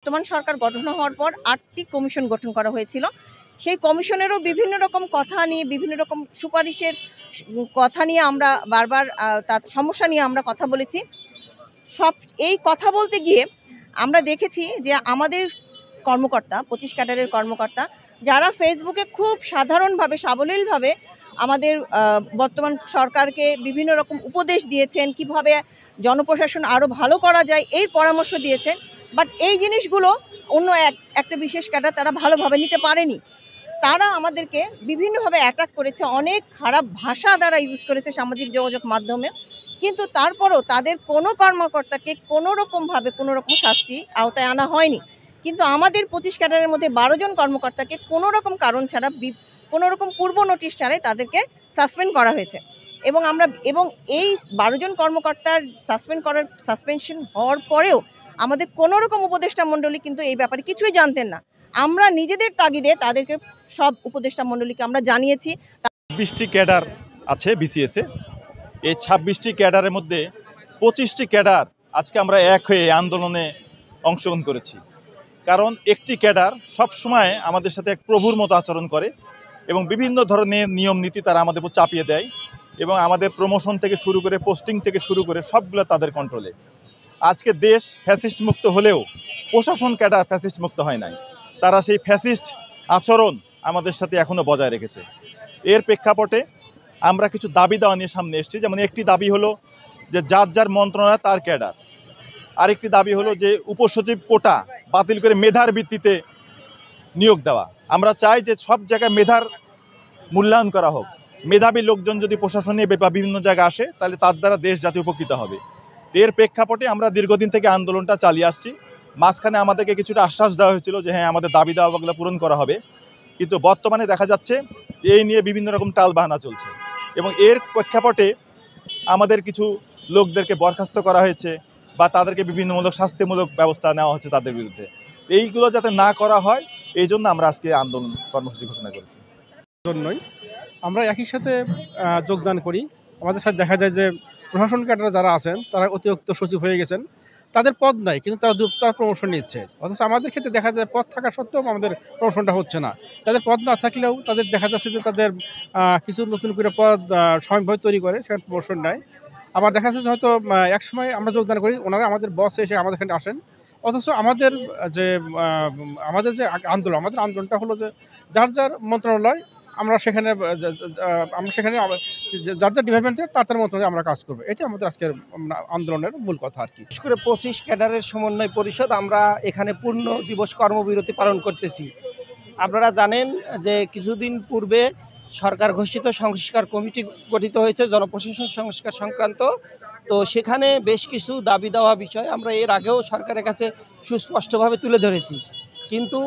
বর্তমান সরকার গঠন হওয়ার পর ৮টি কমিশন গঠন করা হয়েছিল। সেই কমিশনেরও বিভিন্ন রকম কথা নিয়ে, বিভিন্ন রকম সুপারিশের কথা নিয়ে আমরা বারবার তার সমস্যা নিয়ে আমরা কথা বলেছি। এই কথা বলতে গিয়ে আমরা দেখেছি যে আমাদের কর্মকর্তা, 25 ক্যাডারের কর্মকর্তা যারা ফেসবুকে খুব সাধারণভাবে, সাবলীলভাবে আমাদের বর্তমান সরকারকে বিভিন্ন রকম উপদেশ দিয়েছেন, কিভাবে জনপ্রশাসন আরও ভালো করা যায় এই পরামর্শ দিয়েছেন। বাট এই জিনিসগুলো অন্য একটা বিশেষ ক্যাডার তারা ভালোভাবে নিতে পারেনি। তারা আমাদেরকে বিভিন্নভাবে অ্যাটাক করেছে, অনেক খারাপ ভাষা দ্বারা ইউজ করেছে সামাজিক যোগাযোগ মাধ্যমে। কিন্তু তারপরও তাদের কোনো কর্মকর্তাকে কোনো রকমভাবে কোনো রকম শাস্তি আওতায় আনা হয়নি। কিন্তু আমাদের 25 ক্যাডারের মধ্যে 12 জন কর্মকর্তাকে কোনো রকম কারণ ছাড়া, কোনো রকম পূর্ব নোটিশ ছাড়াই তাদেরকে সাসপেন্ড করা হয়েছে। এবং এই 12 জন কর্মকর্তার সাসপেনশন হওয়ার পরেও আমাদের কোনো রকম উপদেষ্টা মণ্ডলী কিন্তু এই ব্যাপারে কিছুই জানতেন না। আমরা নিজেদের তাগিদে তাদেরকে সব উপদেষ্টা মণ্ডলীকে আমরা জানিয়েছি। 26টি ক্যাডার আছে বিসিএসে। এই 26টি ক্যাডারের মধ্যে 25টি ক্যাডার আজকে আমরা এক হয়ে আন্দোলনে অংশগ্রহণ করেছি। কারণ একটি ক্যাডার সবসময় আমাদের সাথে এক প্রভুর মতো আচরণ করে এবং বিভিন্ন ধরনের নিয়ম নীতি তারা আমাদের উপর চাপিয়ে দেয় এবং আমাদের প্রমোশন থেকে শুরু করে, পোস্টিং থেকে শুরু করে সবগুলো তাদের কন্ট্রোলে। আজকে দেশ ফ্যাসিস্ট মুক্ত হলেও প্রশাসন ক্যাডার ফ্যাসিস্ট মুক্ত হয় নাই। তারা সেই ফ্যাসিস্ট আচরণ আমাদের সাথে এখনও বজায় রেখেছে। এর প্রেক্ষাপটে আমরা কিছু দাবি দেওয়া নিয়ে সামনে এসেছি। যেমন একটি দাবি হলো যে যার যার মন্ত্রণালয় তার ক্যাডার। আরেকটি দাবি হলো যে উপসচিব কোটা বাতিল করে মেধার ভিত্তিতে নিয়োগ দেওয়া। আমরা চাই যে সব জায়গায় মেধার মূল্যায়ন করা হোক। মেধাবী লোকজন যদি প্রশাসনে বা বিভিন্ন জায়গায় আসে তাহলে তার দ্বারা দেশ জাতি উপকৃত হবে। এর প্রেক্ষাপটে আমরা দীর্ঘদিন থেকে আন্দোলনটা চালিয়ে আসছি। মাঝখানে আমাদেরকে কিছুটা আশ্বাস দেওয়া হয়েছিল যে হ্যাঁ, আমাদের দাবি দাওয়াগুলো পূরণ করা হবে। কিন্তু বর্তমানে দেখা যাচ্ছে এই নিয়ে বিভিন্ন রকম টালবাহানা চলছে এবং এর প্রেক্ষাপটে আমাদের কিছু লোকদেরকে বরখাস্ত করা হয়েছে বা তাদেরকে বিভিন্নমূলক শাস্তিমূলক ব্যবস্থা নেওয়া হচ্ছে তাদের বিরুদ্ধে। এইগুলো যাতে না করা হয় এই জন্য আমরা আজকে আন্দোলন কর্মসূচি ঘোষণা করেছি। জন্যই আমরা একই সাথে যোগদান করি। আমাদের সাথে দেখা যায় যে প্রশাসন ক্যাডার যারা আছেন তারা অতিরিক্ত সচিব হয়ে গেছেন, তাদের পদ নাই কিন্তু তারা প্রমোশন নিচ্ছে। অথচ আমাদের ক্ষেত্রে দেখা যায় পদ থাকা সত্ত্বেও আমাদের প্রমোশনটা হচ্ছে না। তাদের পদ না থাকলেও তাদের দেখা যাচ্ছে যে তাদের কিছু নতুন করে পদ স্বয়ংভাবে তৈরি করে, সেখানে প্রমোশন নেয়। আবার দেখা যাচ্ছে হয়তো এক সময় আমরা যোগদান করি, ওনারা আমাদের বস এসে আমাদের এখানে আসেন। অথচ আমাদের যে আন্দোলনটা হলো যে যার যার মন্ত্রণালয় আমরা সেখানে যার যার ডিপার্টমেন্টে তার মন্ত্রণালয়ে আমরা কাজ করবো। এটি আমাদের আজকের আন্দোলনের মূল কথা আর কি। বিশেষ করে 25 ক্যাডারের সমন্বয় পরিষদ আমরা এখানে পূর্ণ দিবস কর্মবিরতি পালন করতেছি। আপনারা জানেন যে কিছুদিন পূর্বে সরকার ঘোষিত সংস্কার কমিটি গঠিত হয়েছে জনপ্রশাসন সংস্কার সংক্রান্ত। তো সেখানে বেশ কিছু দাবি দেওয়া বিষয় আমরা এর আগেও সরকারের কাছে সুস্পষ্টভাবে তুলে ধরেছি। কিন্তু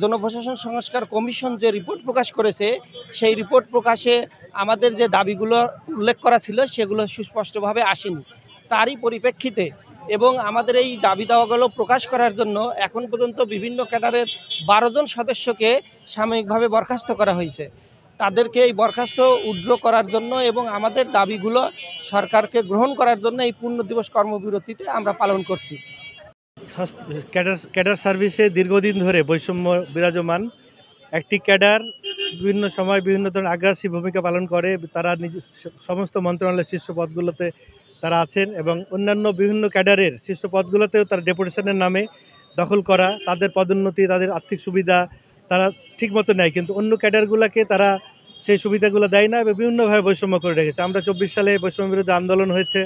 জনপ্রশাসন সংস্কার কমিশন যে রিপোর্ট প্রকাশ করেছে সেই রিপোর্ট প্রকাশে আমাদের যে দাবিগুলো উল্লেখ করা ছিল সেগুলো সুস্পষ্টভাবে আসেনি। তারই পরিপ্রেক্ষিতে এবং আমাদের এই দাবি দাওয়াগুলো প্রকাশ করার জন্য এখন পর্যন্ত বিভিন্ন ক্যাডারের 12 জন সদস্যকে সাময়িকভাবে বরখাস্ত করা হয়েছে। তাদেরকে এই বরখাস্ত উইথড্র করার জন্য এবং আমাদের দাবিগুলো সরকারকে গ্রহণ করার জন্য এই পূর্ণ দিবস কর্মবিরতিতে আমরা পালন করছি। ক্যাডার সার্ভিসে দীর্ঘদিন ধরে বৈষম্য বিরাজমান। একটি ক্যাডার বিভিন্ন সময় বিভিন্ন ধরনের আগ্রাসী ভূমিকা পালন করে। তারা সমস্ত মন্ত্রণালয়ের শীর্ষ পদগুলোতে তারা আছেন এবং অন্যান্য বিভিন্ন ক্যাডারের শীর্ষ পদগুলোতেও তারা ডেপুটেশনের নামে দখল করা, তাদের পদোন্নতি, তাদের আর্থিক সুবিধা তারা ঠিকমতো নেয়, কিন্তু অন্য ক্যাডারগুলোকে তারা সেই সুবিধাগুলো দেয় না এবং বিভিন্নভাবে বৈষম্য করে রেখেছে। আমরা 24 সালে বৈষম্য বিরোধী আন্দোলন হয়েছে,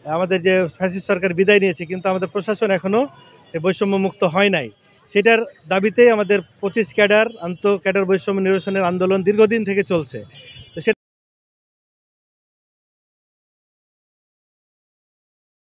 আমাদের যে ফ্যাসিস্ট সরকার বিদায় নিয়েছে, কিন্তু আমাদের প্রশাসন এখনও বৈষম্য মুক্ত হয় নাই। সেটার দাবিতেই আমাদের 25 ক্যাডার ক্যাডার বৈষম্য নিরসনের আন্দোলন দীর্ঘদিন থেকে চলছে। তো